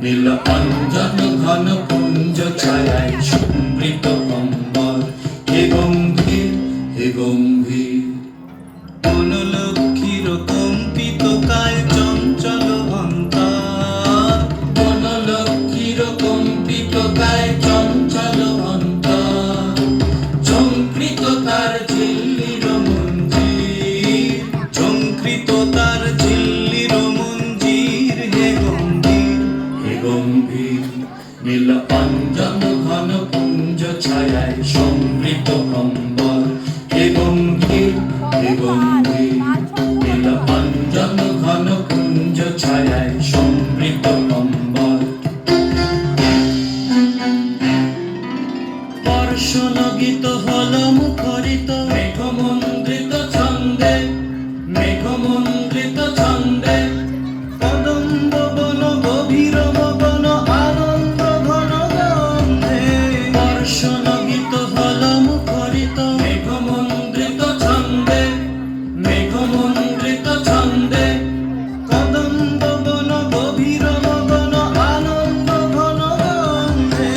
নীল অঞ্জন ঘন পুঞ্জ ছায়ায় সমৃত অম্বর, হে গম্ভীর হে গম্ভীর। বনলক্ষ্মীর কম্পিত কায় চঞ্চল অন্তর, বনলক্ষ্মীর কম্পিত কায় চঞ্চল অন্তর, ঝঙ্কৃত তার ঝিল্লির মঞ্জির, ঝঙ্কৃত তার ঝিল্লির মঞ্জির, হে গম্ভীর হে গম্ভীর। নীল অঞ্জন ঘন পুঞ্জ ছায়ায় সমৃত অম্বর, হে গম্ভীর হে গম্ভীর। নীল অঞ্জন ঘন পুঞ্জ ছায়ায় সমৃত অম্বর। বর্ষণগীত হল মুখরিত মেঘমন্দ্রিত ছন্দে, মেঘমন্দ্রিত ছন্দে, কদম্ব বন গভীর মগন আনন্দ ঘন গন্ধে। বর্ষণগীত হল মুখরিত মেঘমন্দ্রিত ছন্দে, মেঘমন্দ্রিত ছন্দে, কদম্ব বন গভীর মগন আনন্দ ঘন গন্ধে।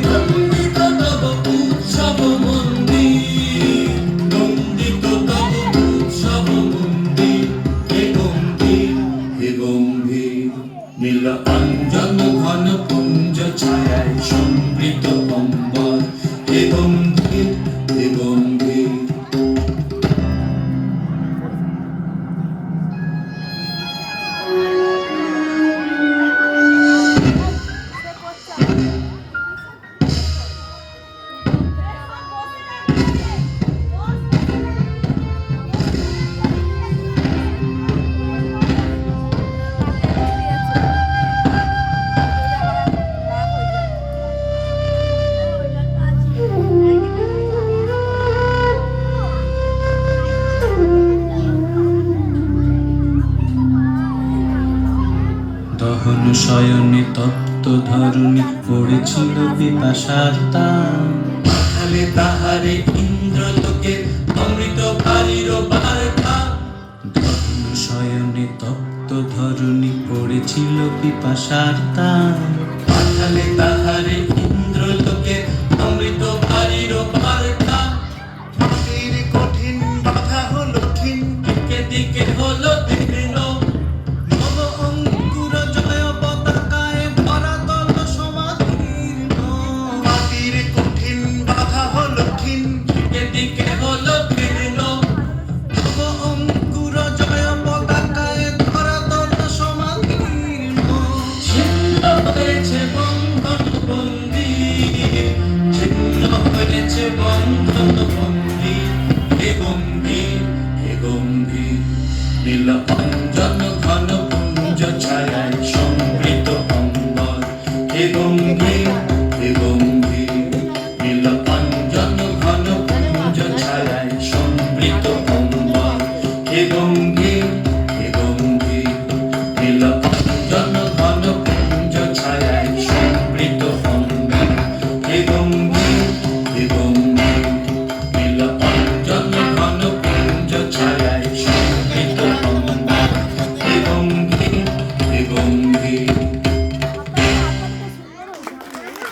নন্দিত তব উৎসব মন্দির, নন্দিত তব উৎসব মন্দির, হে গম্ভীর হে গম্ভীর। নীল অঞ্জন ঘন পুঞ্জ ছায়ায় সমৃত অম্বর, হে গম্ভীর হে গম্ভীর। দহন শয়নে তপ্ত ধরণী পড়েছিল পিপাসার তান। পাঠালে তাহারে ইন্দ্রলোকে অমৃত বাড়ির বার্তা, দহন শয়নে তপ্ত ধরণী পড়েছিল পিপাসার তান। পাঠালে তাহারে ইন্দ্রলোকে অমৃত বাড়ির বার্তা। মাটির কঠিন বাধা হলো ক্ষীণ, দিকে দিকে হলো দীর্ণ, নব অঙ্কুর জয় পতাকায় ভরাতল সমাদীর্ণ। মাটির কঠিন বাধা হলো ক্ষীণ, দিকে দিকে হলো দীর্ণ, নব অঙ্কুর জয় পতাকায় ভরাতল সমাদীর্ণ। ছিন্ন হয়েছে বন্ধন বন্দী, ছিন্ন হয়েছে বন্ধন বন্দী, হে গম্ভীর হে গম্ভীর। নীল অঞ্জন